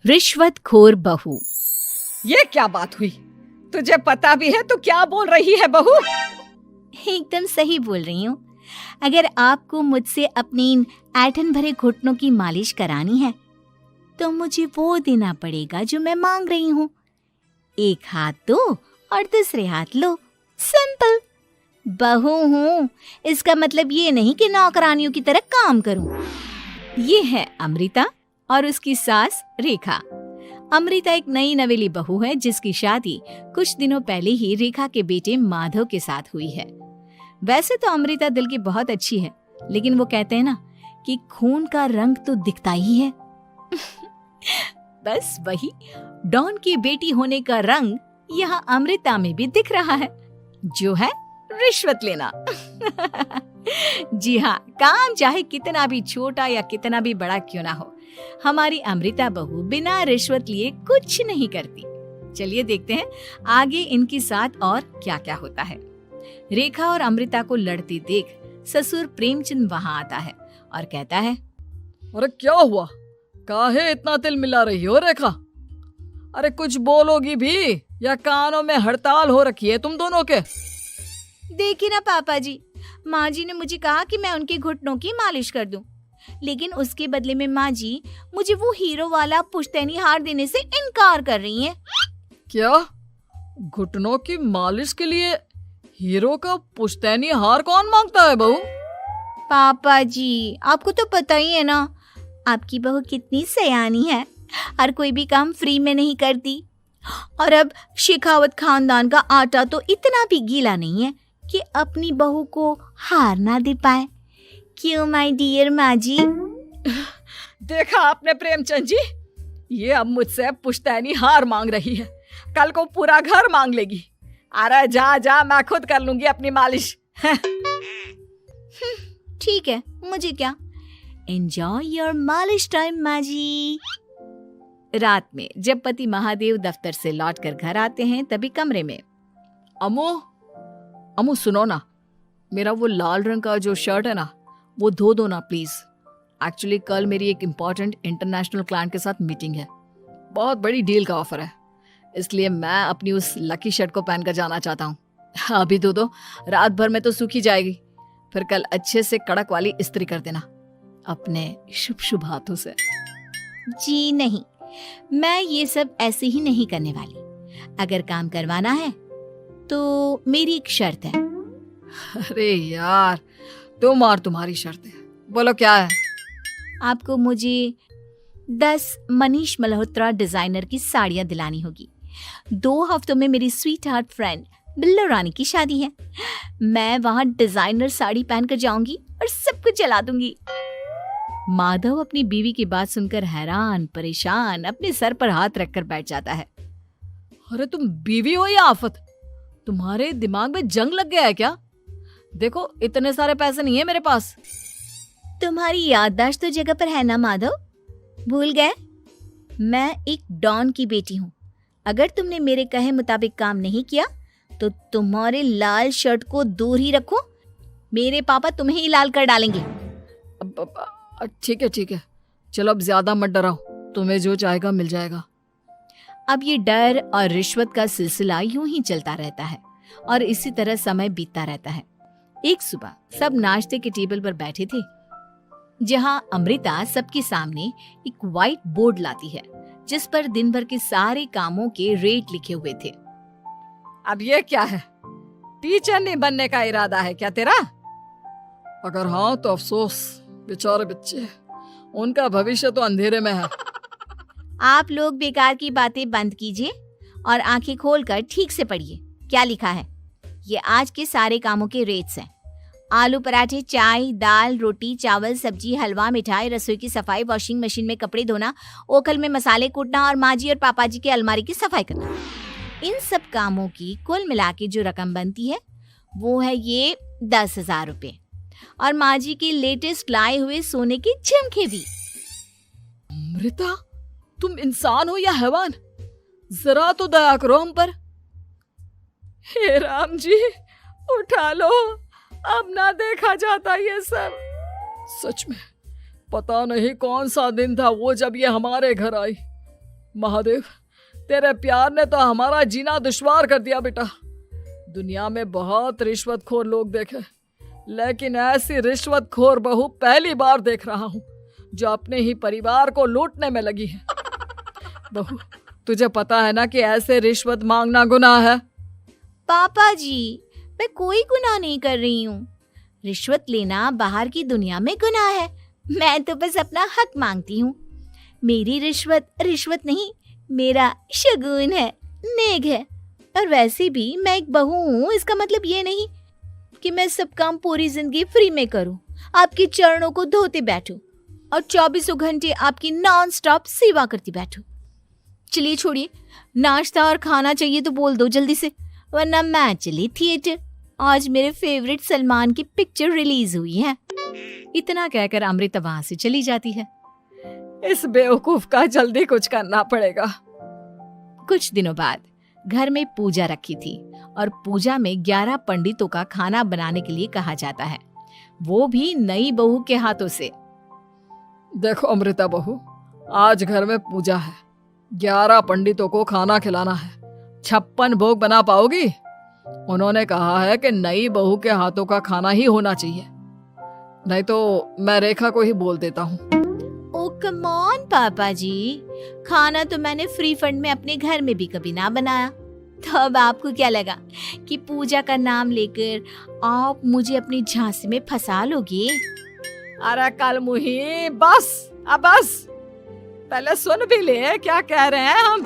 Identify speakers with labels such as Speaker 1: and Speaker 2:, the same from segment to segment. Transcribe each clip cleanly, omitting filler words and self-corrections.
Speaker 1: रिश्वतखोर बहू।
Speaker 2: ये क्या बात हुई? तुझे पता भी है तो क्या बोल रही है बहू?
Speaker 1: एकदम सही बोल रही हूँ। अगर आपको मुझसे अपनी इन ऐंठन भरे घुटनों की मालिश करानी है तो मुझे वो देना पड़ेगा जो मैं मांग रही हूँ। एक हाथ दो और दूसरे हाथ लो, सिंपल। बहू हूँ, इसका मतलब ये नहीं कि नौकरानियों की तरह काम करूँ। ये है अमृता और उसकी सास रेखा। अमृता एक नई नवेली बहू है जिसकी शादी कुछ दिनों पहले ही रेखा के बेटे माधव के साथ हुई है। वैसे तो अमृता दिल की बहुत अच्छी है, लेकिन वो कहते हैं ना कि खून का रंग तो दिखता ही है। बस वही डॉन की बेटी होने का रंग यहाँ अमृता में भी दिख रहा है, जो है रिश्वत लेना। जी हाँ, काम चाहे कितना भी छोटा या कितना भी बड़ा क्यों ना हो, हमारी अमृता बहू बिना रिश्वत लिए कुछ नहीं करती। चलिए देखते हैं आगे इनके साथ और क्या क्या होता है। रेखा और अमृता को लड़ते देख ससुर प्रेमचंद वहाँ आता है और कहता है,
Speaker 2: अरे क्या हुआ? काहे इतना तिल मिला रही हो रेखा? अरे कुछ बोलोगी भी या कानों में हड़ताल हो रखी है तुम दोनों के?
Speaker 1: देखिए ना पापा जी, माँ जी ने मुझे कहा कि मैं उनके घुटनों की मालिश कर दूं, लेकिन उसके बदले में माँ जी मुझे वो हीरो वाला पुश्तैनी हार देने से इनकार कर रही हैं।
Speaker 2: क्या? घुटनों की मालिश के लिए हीरो का पुश्तैनी हार कौन मांगता है बहू?
Speaker 1: पापा जी, आपको तो पता ही है ना, आपकी बहू कितनी सयानी है, हर कोई भी काम फ्री में नहीं करती। और अब शेखावत खानदान का आटा तो इतना भी गीला नहीं है कि अपनी बहू को हार ना दे पाए। क्यों माय डियर माँ जी?
Speaker 2: देखा आपने प्रेमचंद जी, ये अब मुझसे पुश्तैनी हार मांग रही है, कल को पूरा घर मांग लेगी। अरे जा जा, मैं खुद कर लूंगी अपनी मालिश।
Speaker 1: ठीक है, मुझे क्या। एंजॉय योर मालिश टाइम माँ जी। रात में जब पति महादेव दफ्तर से लौटकर घर आते हैं तभी कमरे में,
Speaker 2: अमू सुनो ना, मेरा वो लाल रंग का जो शर्ट है ना वो धो दो ना प्लीज। एक्चुअली कल मेरी एक इम्पॉर्टेंट इंटरनेशनल क्लाइंट के साथ मीटिंग है, बहुत बड़ी डील का ऑफर है, इसलिए मैं अपनी उस लकी शर्ट को पहनकर जाना चाहता हूँ। अभी धो दो, रात भर में तो सूखी जाएगी, फिर कल अच्छे से कड़क वाली इस्त्री कर देना अपने शुभ शुभ हाथों से।
Speaker 1: जी नहीं, मैं ये सब ऐसे ही नहीं करने वाली। अगर काम करवाना है तो मेरी एक शर्त है।
Speaker 2: अरे यार, तुम और तुम्हारी शर्तें, बोलो क्या है?
Speaker 1: आपको मुझे 10 मनीष मल्होत्रा डिजाइनर की साड़ियां दिलानी होगी। 2 हफ्तों में मेरी स्वीट हार्ट फ्रेंड बिल्लो रानी की शादी है। मैं वहां डिजाइनर साड़ी पहनकर जाऊंगी और सब कुछ जला दूंगी। माधव अपनी बीवी की बात सुनकर हैरान परेशान अपने सर पर हाथ रखकर बैठ जाता है।
Speaker 2: अरे तुम बीवी हो या आफत? तुम्हारे दिमाग में जंग लग गया है क्या? देखो इतने सारे पैसे नहीं है मेरे पास।
Speaker 1: तुम्हारी याददाश्त तो जगह पर है ना माधव, भूल गए? मैं एक डॉन की बेटी हूँ। अगर तुमने मेरे कहे मुताबिक काम नहीं किया तो तुम्हारे लाल शर्ट को दूर ही रखो, मेरे पापा तुम्हें ही लाल कर डालेंगे।
Speaker 2: ठीक है, चलो अब ज्यादा मत डराओ, तुम्हें जो चाहेगा मिल जाएगा।
Speaker 1: अब ये डर और रिश्वत का सिलसिला यूं ही चलता रहता है और इसी तरह समय बीतता रहता है। एक सुबह सब नाश्ते के टेबल पर बैठे थे, जहां अमृता सबके सामने एक व्हाइट बोर्ड लाती है जिस पर दिन भर के सारे कामों के रेट लिखे हुए थे।
Speaker 2: अब ये क्या है? टीचर नहीं बनने का इरादा है क्या तेरा? अगर हाँ तो अफसोस, बेचारे बच्चे, उनका भविष्य तो अंधेरे में है।
Speaker 1: आप लोग बेकार की बातें बंद कीजिए और आंखें खोलकर ठीक से पढ़िए क्या लिखा है। ये आज के सारे कामों के रेट्स हैं। आलू पराठे, चाय, दाल, रोटी, चावल, सब्जी, हलवा, मिठाई, रसोई की सफाई, वॉशिंग मशीन में कपड़े धोना, ओखल में मसाले कूटना और माँ जी और पापा जी के अलमारी की सफाई करना। इन सब कामों की कुल मिला के जो रकम बनती है वो है ये 10,000 रुपए और माँ जी के लेटेस्ट लाए हुए सोने के झुमके भी।
Speaker 2: अमृता, तुम इंसान हो या हैवान? जरा तो दया करो हम पर। हे राम जी, उठा लो, अब ना देखा जाता ये सब। सच में पता नहीं कौन सा दिन था वो जब ये हमारे घर आई। महादेव, तेरे प्यार ने तो हमारा जीना दुश्वार कर दिया बेटा। दुनिया में बहुत रिश्वतखोर लोग देखे, लेकिन ऐसी रिश्वतखोर बहू पहली बार देख रहा हूँ जो अपने ही परिवार को लूटने में लगी है। बहू, तुझे पता है ना कि ऐसे रिश्वत मांगना गुनाह है।
Speaker 1: पापा जी, मैं कोई गुनाह नहीं कर रही हूँ। रिश्वत लेना बाहर की दुनिया में गुनाह है। मैं तो बस अपना हक मांगती हूँ। मेरी रिश्वत रिश्वत नहीं, मेरा शगुन है, नेग है। और वैसे भी मैं एक बहू हूँ, इसका मतलब ये नहीं कि मैं सब काम पूरी जिंदगी फ्री में करूँ, आपके चरणों को धोते बैठूं और 24 घंटे आपकी नॉन स्टॉप सेवा करती बैठूं। चलिए छोड़िए, नाश्ता और खाना चाहिए तो बोल दो जल्दी से, वरना मैं चली थिएटर। आज मेरे फेवरेट सलमान की पिक्चर रिलीज हुई है।
Speaker 2: इतना कहकर अमृता वहां से चली जाती है। इस बेवकूफ का जल्दी कुछ करना पड़ेगा। कुछ दिनों बाद घर में पूजा रखी थी और पूजा में 11 पंडितों का खाना बनाने के लिए कहा जाता है, वो भी नई बहू के हाथों से। देखो अमृता बहू, आज घर में पूजा है, 11 पंडितों को खाना खिलाना है। 56 भोग बना पाओगी? उन्होंने कहा है कि नई बहू के हाथों का खाना ही होना चाहिए, नहीं तो मैं रेखा को ही बोल देता हूँ।
Speaker 1: ओ कम ऑन पापा जी, खाना तो मैंने फ्री फंड में अपने घर में भी कभी ना बनाया, तो अब आपको क्या लगा कि पूजा का नाम लेकर आप मुझे अपनी झांसी में फंसा लोगे?
Speaker 2: अरे कल मुही, बस अब बस, पहले सुन भी ले क्या कह रहे हैं हम।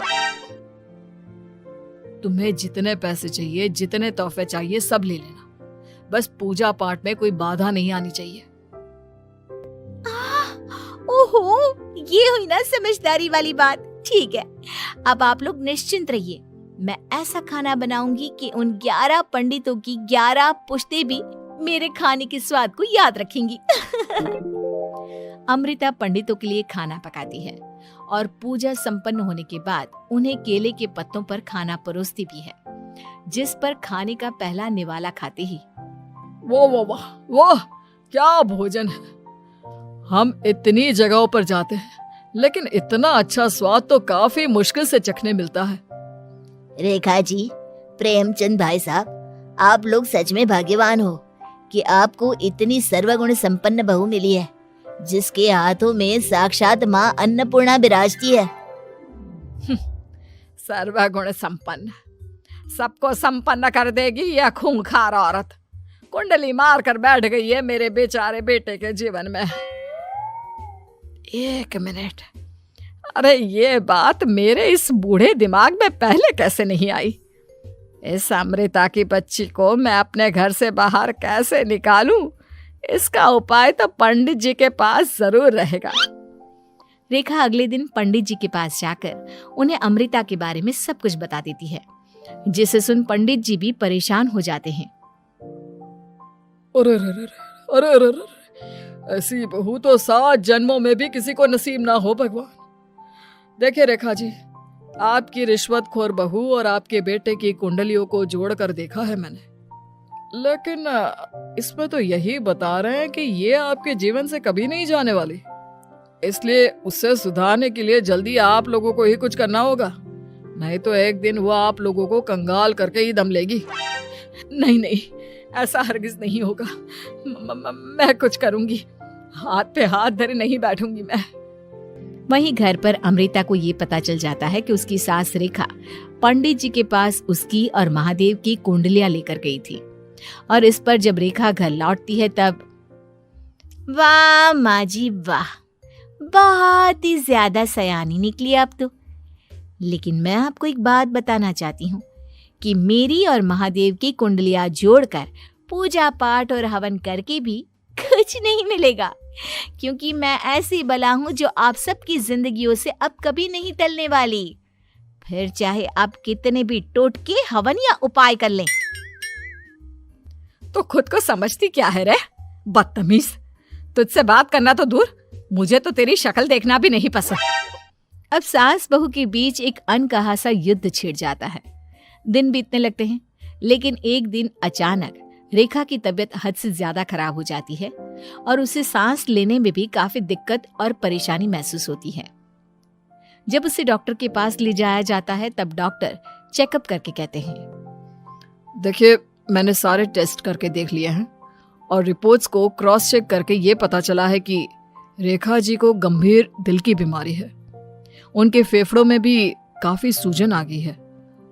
Speaker 2: तुम्हें जितने पैसे चाहिए, जितने तोहफे चाहिए, सब ले लेना, बस पूजा पाठ में कोई बाधा नहीं आनी चाहिए।
Speaker 1: ओहो, ये हुई ना समझदारी वाली बात। ठीक है, अब आप लोग निश्चिंत रहिए, मैं ऐसा खाना बनाऊंगी कि उन 11 पंडितों की 11 पुश्तें भी मेरे खाने के स्वाद को याद रखेंगी।
Speaker 2: अमृता पंडितों के लिए खाना पकाती है और पूजा संपन्न होने के बाद उन्हें केले के पत्तों पर खाना परोसती भी है, जिस पर खाने का पहला निवाला खाते ही वो क्या भोजन है। हम इतनी जगहों पर जाते हैं, लेकिन इतना अच्छा स्वाद तो काफी मुश्किल से चखने मिलता है।
Speaker 3: रेखा जी, प्रेमचंद भाई साहब, आप लोग सच में भाग्यवान हो कि आपको इतनी सर्वगुण संपन्न बहू मिली है, जिसके हाथों में साक्षात माँ अन्नपूर्णा विराजती है।
Speaker 2: सर्वगुण संपन्न, सबको संपन्न कर देगी यह खूंखार औरत। कुंडली मार कर बैठ गई है मेरे बेचारे बेटे के जीवन में। एक मिनट, अरे ये बात मेरे इस बूढ़े दिमाग में पहले कैसे नहीं आई? इस अमृता की बच्ची को मैं अपने घर से बाहर कैसे निकालूं? इसका उपाय तो पंडित जी के पास जरूर रहेगा।
Speaker 1: रेखा अगले दिन पंडित जी के पास जाकर उन्हें अमृता के बारे में सब कुछ बता देती है, जिसे सुन पंडित जी भी परेशान हो जाते हैं।
Speaker 2: अरे, ऐसी बहू तो 7 जन्मों में भी किसी को नसीब ना हो भगवान। देखिए रेखा जी, आपकी रिश्वतखोर बहू और आपके बेटे की कुंडलियों को जोड़कर देखा है मैंने, लेकिन इसमें तो यही बता रहे हैं कि ये आपके जीवन से कभी नहीं जाने वाली। इसलिए उससे सुधारने के लिए जल्दी आप लोगों को ही कुछ करना होगा, नहीं तो एक दिन वो आप लोगों को कंगाल करके ही दम लेगी। नहीं, ऐसा हरगिज नहीं होगा। मैं कुछ करूंगी, हाथ पे हाथ धरे नहीं बैठूंगी मैं।
Speaker 1: वहीं घर पर अमृता को ये पता चल जाता है कि उसकी सास रेखा पंडित जी के पास उसकी और महादेव की कुंडलियां लेकर गई थी, और इस पर जब रेखा घर लौटती है तब वाह माँ जी वाह, बहुत ही ज्यादा सयानी निकली आप तो। लेकिन मैं आपको एक बात बताना चाहती हूँ कि मेरी और महादेव की कुंडलियां जोड़कर पूजा पाठ और हवन करके भी कुछ नहीं मिलेगा, क्योंकि मैं ऐसी बला हूं जो आप सबकी जिंदगियों से अब कभी नहीं टलने वाली, फिर चाहे आप कितने भी टोटके हवन या उपाय कर लें।
Speaker 2: तो खुद को समझती क्या है रे बदतमीज, तुझसे बात करना तो दूर, मुझे तो तेरी शक्ल देखना भी नहीं पसंद।
Speaker 1: अब सास बहू के बीच एक अनकहा सा युद्ध छिड़ जाता है। दिन बीतने लगते हैं, लेकिन एक दिन अचानक रेखा की तबीयत हद से ज्यादा खराब हो जाती है और उसे सांस लेने में भी काफी दिक्कत और परेशानी महसूस होती है। जब उसे डॉक्टर के पास ले जाया जाता है तब डॉक्टर चेकअप करके कहते हैं,
Speaker 2: देखिए, मैंने सारे टेस्ट करके देख लिए हैं और रिपोर्ट्स को क्रॉस चेक करके ये पता चला है कि रेखा जी को गंभीर दिल की बीमारी है। उनके फेफड़ों में भी काफी सूजन आ गई है।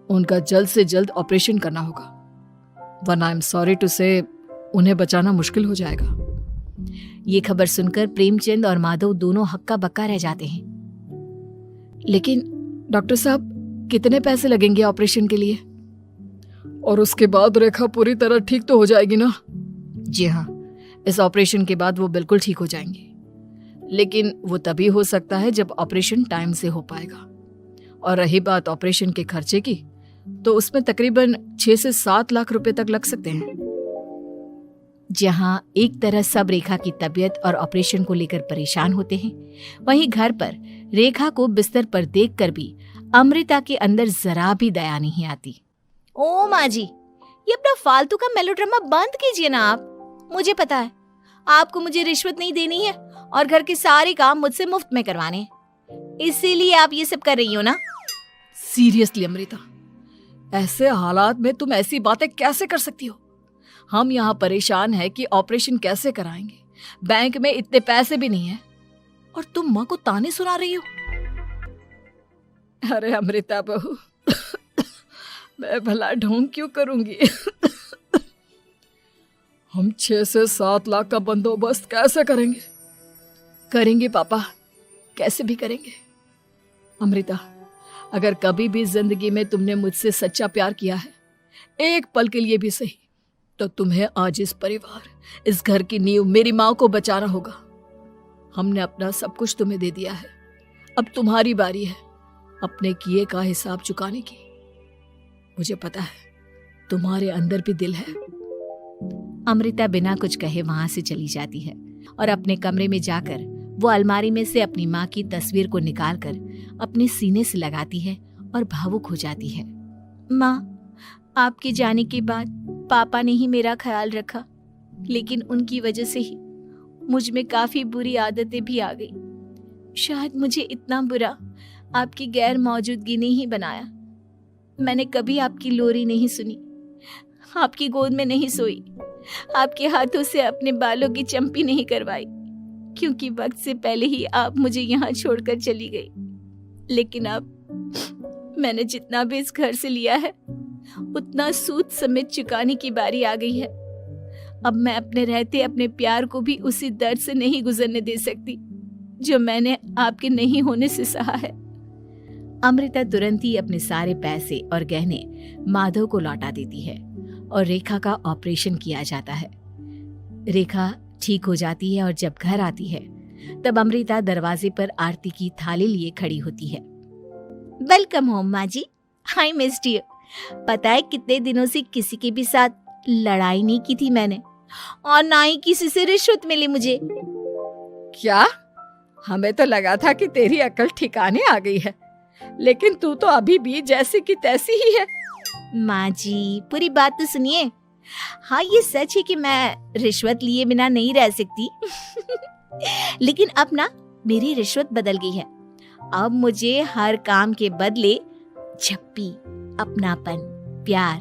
Speaker 2: उनका जल्द से जल्द ऑपरेशन करना होगा, वरना आई एम सॉरी टू से उन्हें बचाना मुश्किल हो जाएगा।
Speaker 1: ये खबर सुनकर प्रेमचंद और माधव दोनों हक्का बक्का रह जाते हैं।
Speaker 2: लेकिन डॉक्टर साहब, कितने पैसे लगेंगे ऑपरेशन के लिए? और उसके बाद रेखा पूरी तरह ठीक तो हो जाएगी ना?
Speaker 1: जी हाँ,
Speaker 2: इस ऑपरेशन के बाद वो बिल्कुल ठीक हो जाएंगे, लेकिन वो तभी हो सकता है जब ऑपरेशन टाइम से हो पाएगा। और रही बात ऑपरेशन के खर्चे की, तो उसमें तकरीबन 6 से 7 लाख रुपए तक लग सकते हैं।
Speaker 1: जहां एक तरह सब रेखा की तबीयत और ऑपरेशन को लेकर परेशान होते हैं, वहीं घर पर रेखा को बिस्तर पर देखकर भी अमृता के अंदर जरा भी दया नहीं आती। ओ माँ जी, ये अपना फालतू का मेलोड्रामा बंद कीजिए ना आप। मुझे पता है आपको मुझे रिश्वत नहीं देनी है और घर के सारे काम मुझसे मुफ्त में करवाने हैं, इसीलिए आप ये सब कर रही हो ना।
Speaker 2: सीरियसली अमृता, ऐसे हालात में तुम ऐसी बातें कैसे कर सकती हो? हम यहाँ परेशान हैं कि ऑपरेशन कैसे कराएंगे, बैंक में इतने पैसे भी नहीं है, और तुम माँ को ताने सुना रही हो। अरे अमृता बहू, मैं भला ढोंग क्यों करूंगी? हम 6 से 7 लाख का बंदोबस्त कैसे करेंगे? करेंगे पापा, कैसे भी करेंगे। अमृता, अगर कभी भी जिंदगी में तुमने मुझसे सच्चा प्यार किया है, एक पल के लिए भी सही, तो तुम्हें आज इस परिवार, इस घर की नींव, मेरी माँ को बचाना होगा। हमने अपना सब कुछ तुम्हें दे दिया है, अब तुम्हारी बारी है अपने किए का हिसाब चुकाने की। मुझे पता है तुम्हारे अंदर भी दिल है।
Speaker 1: अमृता बिना कुछ कहे वहां से चली जाती है और अपने कमरे में जाकर वो अलमारी में से अपनी माँ की तस्वीर को निकालकर अपने सीने से लगाती है और भावुक हो जाती है। माँ, आपके जाने के बाद पापा ने ही मेरा ख्याल रखा, लेकिन उनकी वजह से ही मुझ में काफी बुरी आदतें भी आ गई। शायद मुझे इतना बुरा आपकी गैर मौजूदगी ने ही बनाया। मैंने कभी आपकी लोरी नहीं सुनी, आपकी गोद में नहीं सोई, आपके हाथों से अपने बालों की चंपी नहीं करवाई, क्योंकि वक्त से पहले ही आप मुझे यहाँ छोड़कर चली गई। लेकिन अब मैंने जितना भी इस घर से लिया है, उतना सूद समेत चुकाने की बारी आ गई है। अब मैं अपने रहते अपने प्यार को भी उसी दर्द से नहीं गुजरने दे सकती जो मैंने आपके नहीं होने से सहा है। अमृता तुरंत ही अपने सारे पैसे और गहने माधव को लौटा देती है और रेखा का ऑपरेशन किया जाता है। रेखा ठीक हो जाती है और जब घर आती है तब अमृता दरवाजे पर आरती की थाली लिए खड़ी होती है। वेलकम होम माँ जी, आई मिस्ड यू। पता है कितने दिनों से किसी के भी साथ लड़ाई नहीं की थी मैंने, और ना ही किसी से रिश्वत मिली मुझे।
Speaker 2: क्या? हमें तो लगा था कि तेरी अकल ठिकाने आ गई है, लेकिन तू तो अभी भी जैसी की तैसी ही है।
Speaker 1: माँ जी, पूरी बात तो सुनिए। हाँ, ये सच है कि मैं रिश्वत लिए बिना नहीं रह सकती लेकिन अब ना मेरी रिश्वत बदल गई है। अब मुझे हर काम के बदले झप्पी, अपनापन, प्यार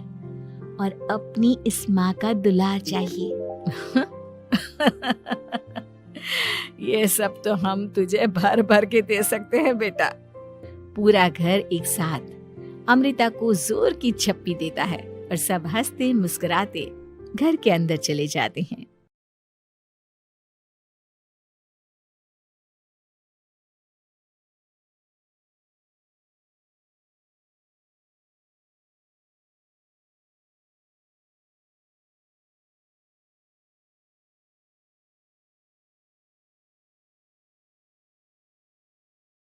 Speaker 1: और अपनी इस माँ का दुलार चाहिए
Speaker 2: ये सब तो हम तुझे भर भर के दे सकते हैं बेटा।
Speaker 1: पूरा घर एक साथ अमृता को जोर की झप्पी देता है और सब हंसते मुस्कुराते घर के अंदर चले जाते हैं।